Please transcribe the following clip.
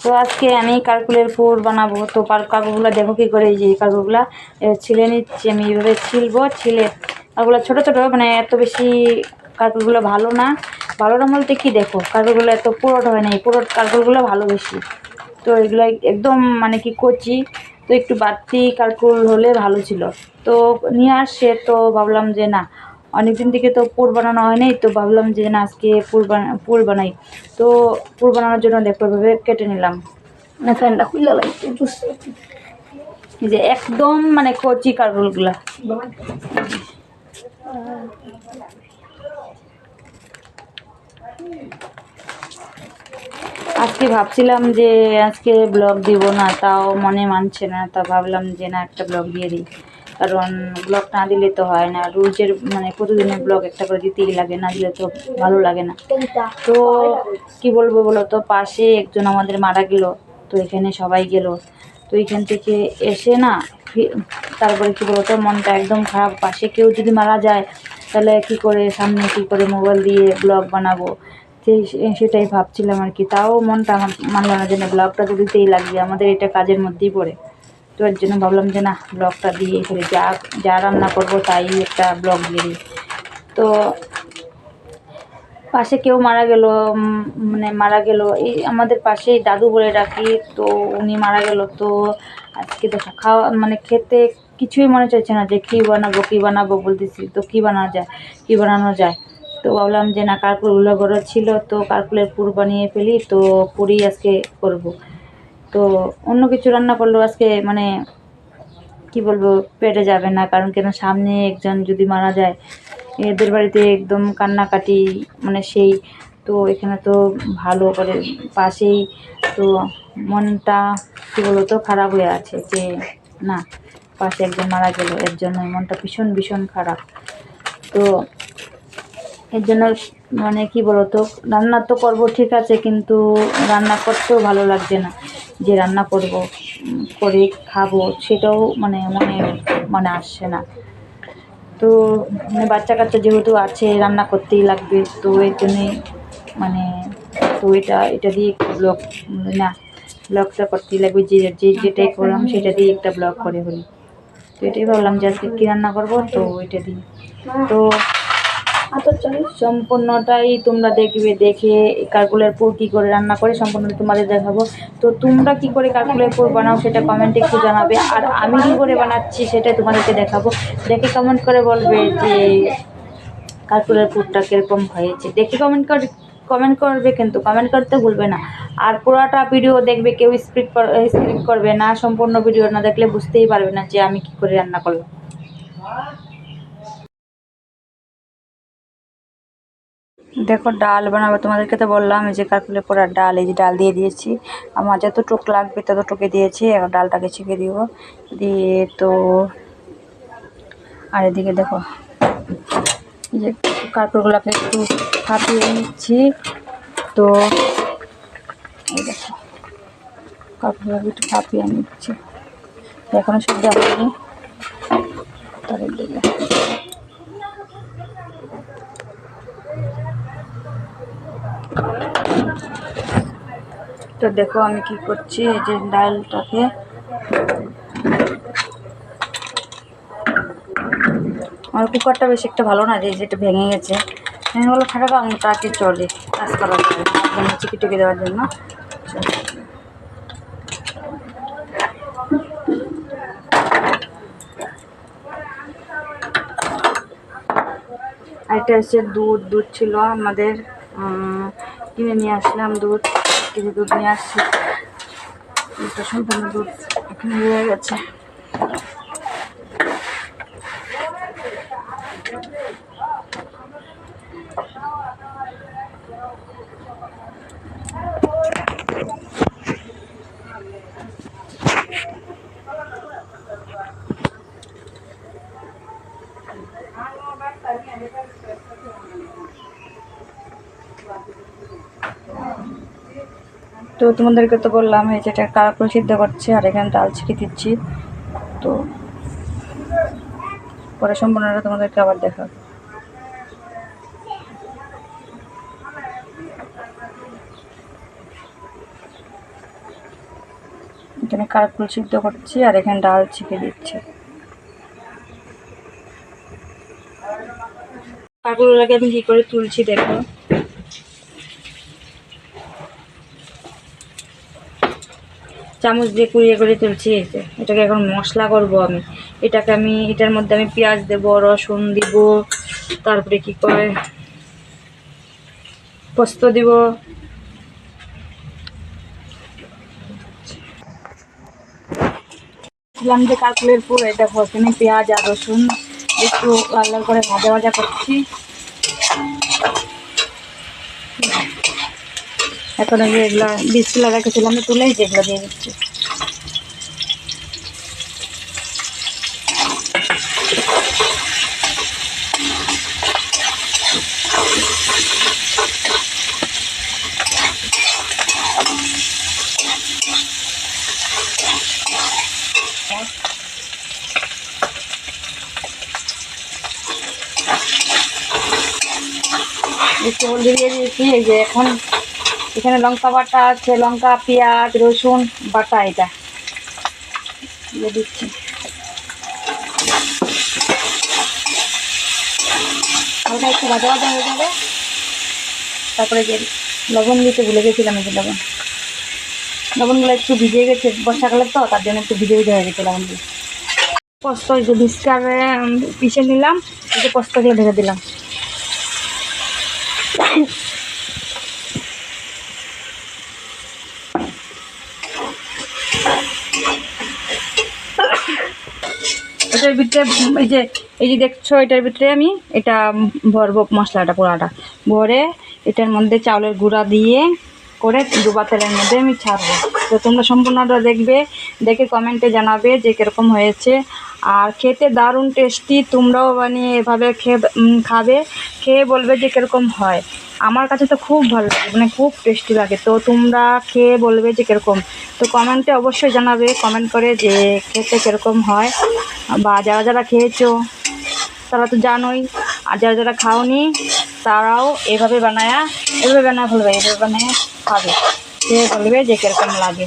তো আজকে আমি কারকুলের পুর বানাবো। তো কারকুলগুলো দেখো কী করে, এই যে কারকুলগুলো ছিলে নিচ্ছি আমি, এইভাবে ছিলে কারকুলগুলো ছোটো ছোটো, মানে এত বেশি কারকুলগুলো ভালো না বলতে কি, দেখো কারকুলগুলো এত পুরোট হয় না, এই পুরোট কারকুলগুলো ভালো বেশি। তো এগুলো একদম মানে কি কচি, তো একটু বাড়তি কারকুল হলে ভালো ছিল। তো নিয়ে আসছে, তো ভাবলাম যে না, অনেকদিন থেকে তো পুর বানানো হয়নি, তো ভাবলাম যে না আজকে পুর বানাই। তো পুর বানানোর জন্য দেখো এভাবে কেটে নিলাম, মানে ফ্যানটা খুলে লাগছে, এই যে একদম মানে কচি কারকুলগুলা। আজকে ভাবছিলাম যে আজকে ব্লগ দিব না, তাও মনে মানছে না, তা ভাবলাম যে না একটা ব্লগ দিয়ে দিই, কারণ ব্লগ না দিলে তো হয় না, রোজের মানে প্রতিদিনের ব্লগ একটা করে দিতেই লাগে, না দিলে তো ভালো লাগে না। তো কি বলবো বলো তো, পাশে একজন আমাদের মারা গেল, তো এখানে সবাই গেল, তো এখান থেকে এসে না তারপরে কি বলতো, মনটা একদম খারাপ। পাশে কেউ যদি মারা যায় তাহলে কি করে সামনে কি করে মোবাইল দিয়ে ব্লগ বানাবো, সেটাই ভাবছিলাম আর কি। তাও মনটা আমার মানলো না যে না, ব্লগটা তো দিতেই লাগবে, আমাদের এটা কাজের মধ্যেই পড়ে। তো এর জন্য ভাবলাম যে না, ব্লগটা দিয়ে ফেলি, যা রান্না করবো তাই একটা ব্লগ দিয়ে দিই। তো পাশে কেউ মারা গেল, মানে মারা গেল এই আমাদের পাশেই দাদু বলে ডাকি, তো উনি মারা গেল। তো আজকে দেখো খাওয়া মানে খেতে কিছুই মনে চাইছে না, যে কী বানাবো বলতেছি, তো কী বানানো যায়। তো ভাবলাম যে না, কারকুলগুলো বড় ছিল, তো কারকুলের পুর বানিয়ে ফেলি, তো পুরি আজকে করব। তো অন্য কিছু রান্না করলেও আজকে মানে কি বলবো, পেটে যাবে না, কারণ কেন সামনে একজন যদি মারা যায়, এদের বাড়িতে একদম কান্নাকাটি, মানে সেই, তো এখানে তো ভালো করে পাশেই, তো মনটা কী বলবো তো খারাপ হয়ে আছে যে না, পাশে একজন মারা গেল, এর জন্য মনটা ভীষণ ভীষণ খারাপ। তো এর জন্য মানে কি বলতো, রান্না তো করবো ঠিক আছে, কিন্তু রান্না করতেও ভালো লাগছে না, যে রান্না করব করে খাবো সেটাও মানে মনে আসছে না। তো মানে বাচ্চা কাচ্চা যেহেতু আছে, রান্না করতেই লাগবে, তো এর জন্যে মানে, তো এটা দিয়ে একটা ব্লগ, না ব্লগটা করতেই লাগবে, যেটাই করলাম সেটা দিয়ে একটা ব্লগ করে বলি। তো এটাই ভাবলাম যে আজকে কী রান্না করবো, তো এটা দিই। তো সম্পূর্ণটাই তোমরা দেখবে, দেখে কারকুলের পুর কী করে রান্না করে সম্পূর্ণ তোমাদের দেখাবো। তো তোমরা কি করে কারকুলের পুর বানাও সেটা কমেন্টে একটু জানাবে, আর আমি কী করে বানাচ্ছি সেটা তোমাদেরকে দেখাবো। দেখে কমেন্ট করে বলবে যে কারকুলের পুরটা কীরকম হয়েছে, দেখে কমেন্ট করবে, কিন্তু কমেন্ট করতে ভুলবে না। আর পুরোটা ভিডিও দেখবে, কেউ স্কিপ করবে না, সম্পূর্ণ ভিডিও না দেখলে বুঝতেই পারবে না যে আমি কী করে রান্না করলাম। দেখো ডাল বানাবো, তোমাদেরকে তো বললাম এই যে কারকুলের পোড়ার ডাল, এই যে ডাল দিয়ে দিয়েছি, আমার যতটুক লাগবে ততটুকু দিয়েছি। এখন ডালটাকে ছেঁকে দিব, দিয়ে তো আর এদিকে দেখো এই যে কারকুলগুলোকে একটু ফাটিয়ে নিচ্ছি। তো এই দেখো কারকুলগুলোকে একটু ফাটিয়ে নিচ্ছি, এখনও সব হয়নি, তাদের দিকে। তো দেখো আমি কি করছি, এই যে ডালটাকে আমার কুকারটা বেশি একটা ভালো না, যে যেটা ভেঙে গেছে, ভেঙে গেলে থাকাটা মোটাকে চলে, কাজ করার জন্য চিকি টিকি দেওয়ার জন্য। আর এটা হচ্ছে দুধ ছিল আমাদের, কিনে নিয়ে আসলাম দুধ, কিছু দুধ নিয়ে আসছি, দুধটা সম্পূর্ণ দুধ এখানে হয়ে গেছে। তো তোমাদেরকে তো বললাম এই যেটা কারকুল সিদ্ধ করছে, আর এখানে ডাল ছেঁকে দিচ্ছি। তো পরে সম্পূর্ণটা তোমাদেরকে আবার দেখাবো। এখানে কারকুল সিদ্ধ করছি আর এখানে ডাল ছিপে দিচ্ছি। কারকুলগুলোকে আমি কী করে তুলছি দেখো। চামচ দিয়ে কুড়িয়ে করে তুলছি। এই যে এটাকে এখন মশলা করব আমি। এটার মধ্যে আমি পেঁয়াজ দেব, রসুন দিব, তারপরে কি করে পোস্ত দিব। দিলাম যে কারকুলের পুর, এটা এখানে পেঁয়াজ আর রসুন একটু লাল লাল করে ভাজা ভাজা করছি। এখন আমি এগুলো বীজগুলো রেখেছিলাম তুলেই যেগুলো দিয়ে দিচ্ছি। একটু হলদি দিয়ে দিয়েছি। এই যে এখন এখানে লঙ্কা বাটা আছে, লঙ্কা, পেঁয়াজ, রসুন বাটা এটা দিয়ে দিচ্ছি। হালকা একটু ভাজা ভাজা হয়ে যাবে, তারপরে যে লবণ দিতে ভুলে গেছিলাম। এই যে লবণগুলো একটু ভিজে গেছে, বর্ষাকালে তো তার জন্য একটু ভিজে ভিজে হয়ে গেছে লবণ দিয়ে। পোস্ত এই যে বিস্কারে পিষে নিলাম, এই যে পোস্তগুলো ঢেলে দিলাম। এটার ভিতরে এই যে দেখছো, এটার ভিতরে আমি এটা ভরবো, মশলাটা পুরাটা ভরে এটার মধ্যে চাউলের গুঁড়া দিয়ে করে ডুবা তেলের মধ্যে আমি ছাড়বো। তো তোমরা সম্পূর্ণটা দেখবে, দেখে কমেন্টে জানাবে যে কীরকম হয়েছে। আর খেতে দারুণ টেস্টি, তোমরাও বানিয়ে এভাবে খাবে, খেয়ে বলবে যে কীরকম হয়। আমার কাছে তো খুব ভালো লাগে, মানে খুব টেস্টি লাগে। তো তোমরা খেয়ে বলবে যে কীরকম। তো কমেন্টে অবশ্যই জানাবে, কমেন্ট করে যে খেতে কীরকম হয়। বা যারা যারা খেয়েছো তারা তো জানোই, আর যারা যারা খাওনি তারাও এভাবে বানায় ফেলবে, এভাবে বানায় খাবে, খেয়ে বলবে যে কীরকম লাগে।